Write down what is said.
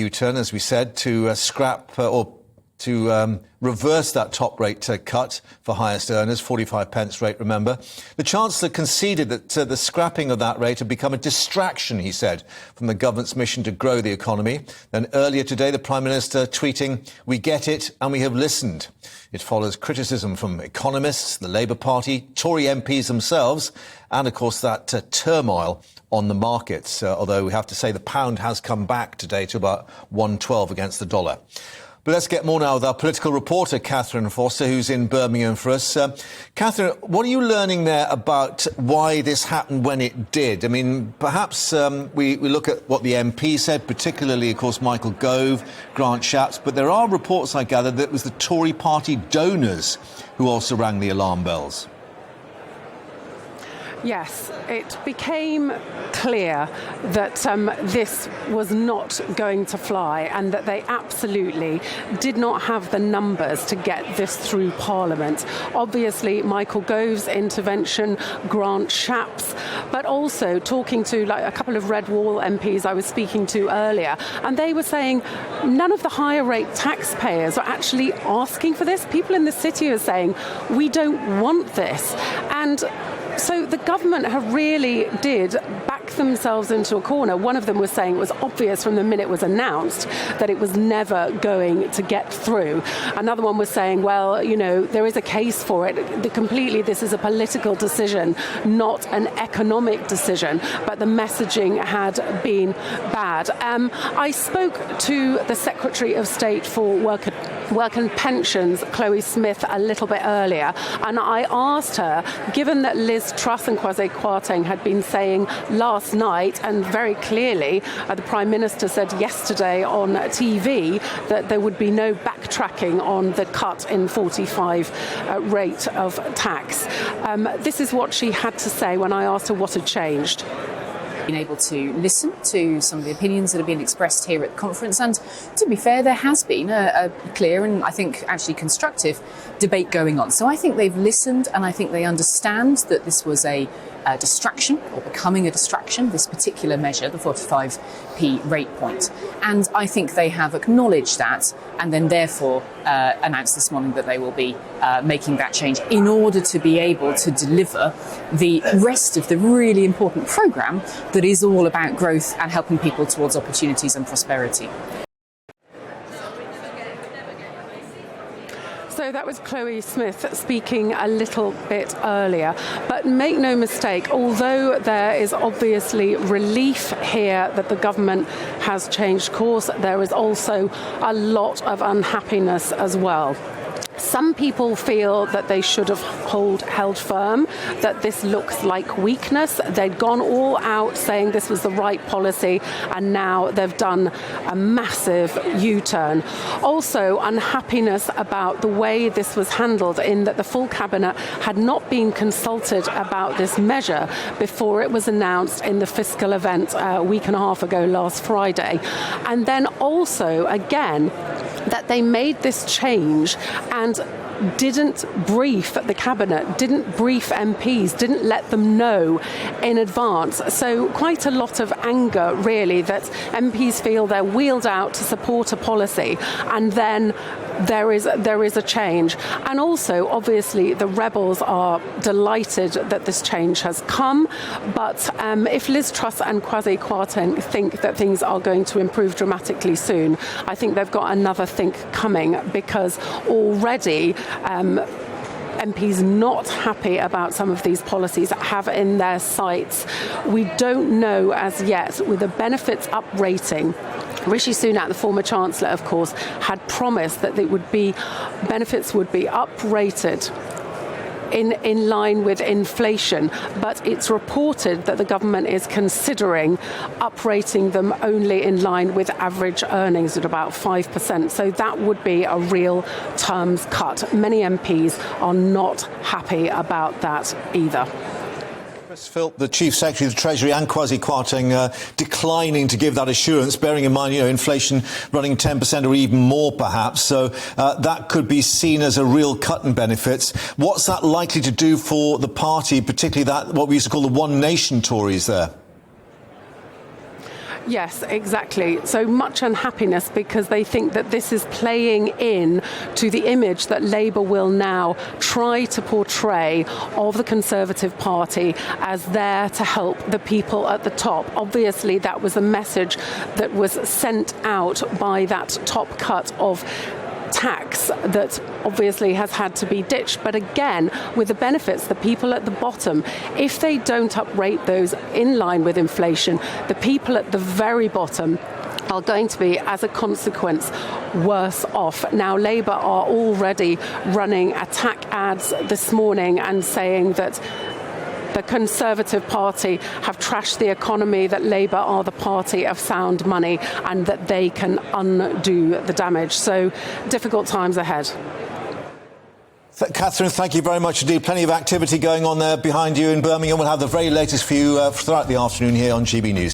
U-turn, as we said, to scrap or to reverse that top rate cut for highest earners, 45 pence rate, remember. The Chancellor conceded that the scrapping of that rate had become a distraction, he said, from the government's mission to grow the economy. Then earlier today, the Prime Minister tweeting, "We get it and we have listened." It follows criticism from economists, the Labour Party, Tory MPs themselves, and, of course, that turmoil on the markets, although we have to say the pound has come back today to about 1.12 against the dollar. But let's get more now with our political reporter, Katherine Forster, who's in Birmingham for us. Katherine, what are you learning there about why this happened when it did? I mean, perhaps we look at what the MP said, particularly, of course, Michael Gove, Grant Shapps, but there are reports, I gather, that it was the Tory party donors who also rang the alarm bells. Yes, it became clear that this was not going to fly and that they absolutely did not have the numbers to get this through Parliament. Obviously, Michael Gove's intervention, Grant Shapps, but also talking to a couple of Red Wall MPs I was speaking to earlier, and they were saying none of the higher rate taxpayers are actually asking for this. People in the city are saying, we don't want this. And so the government really did back themselves into a corner. One of them was saying it was obvious from the minute it was announced that it was never going to get through. Another one was saying, well, you know, there is a case for it. This is a political decision, not an economic decision, but the messaging had been bad. I spoke to the Secretary of State for Work and Pensions, Chloe Smith, a little bit earlier, and I asked her, given that Liz Truss and Kwasi Kwarteng had been saying last night, and very clearly the Prime Minister said yesterday on TV that there would be no backtracking on the cut in 45 rate of tax. This is what she had to say when I asked her what had changed. Been able to listen to some of the opinions that have been expressed here at the conference, and to be fair, there has been a clear and I think actually constructive debate going on. So I think they've listened, and I think they understand that this was a distraction, or becoming a distraction, this particular measure, the 45p rate point. And I think they have acknowledged that, and then therefore announced this morning that they will be making that change in order to be able to deliver the rest of the really important programme that is all about growth and helping people towards opportunities and prosperity. So that was Chloe Smith speaking a little bit earlier. But make no mistake, although there is obviously relief here that the government has changed course, there is also a lot of unhappiness as well. Some people feel that they should have held firm, that this looks like weakness. They'd gone all out saying this was the right policy, and now they've done a massive U-turn. Also, unhappiness about the way this was handled, in that the full cabinet had not been consulted about this measure before it was announced in the fiscal event a week and a half ago last Friday. And then also, again, that they made this change and didn't brief the cabinet, didn't brief MPs, didn't let them know in advance. So quite a lot of anger, really, that MPs feel they're wheeled out to support a policy, and then there is a change. And also, obviously, the rebels are delighted that this change has come. But if Liz Truss and Kwasi Kwarteng think that things are going to improve dramatically soon, I think they've got another think coming, because already MPs not happy about some of these policies have in their sights. We don't know as yet, with the benefits up rating. Rishi Sunak, the former Chancellor, of course, had promised that benefits would be uprated in line with inflation, but it's reported that the government is considering uprating them only in line with average earnings at about 5%. So that would be a real terms cut. Many MPs are not happy about that either. Philp, the Chief Secretary of the Treasury, and Kwasi Kwarteng declining to give that assurance, bearing in mind, inflation running 10% or even more, perhaps. So that could be seen as a real cut in benefits. What's that likely to do for the party, particularly that what we used to call the One Nation Tories there? Yes, exactly. So much unhappiness because they think that this is playing in to the image that Labour will now try to portray of the Conservative Party as there to help the people at the top. Obviously, that was a message that was sent out by that top cut of tax that obviously has had to be ditched. But again, with the benefits, the people at the bottom, if they don't uprate those in line with inflation, the people at the very bottom are going to be, as a consequence, worse off. Now, Labour are already running attack ads this morning and saying that the Conservative Party have trashed the economy, that Labour are the party of sound money and that they can undo the damage. So difficult times ahead. Katherine, thank you very much indeed. Plenty of activity going on there behind you in Birmingham. We'll have the very latest for you throughout the afternoon here on GB News.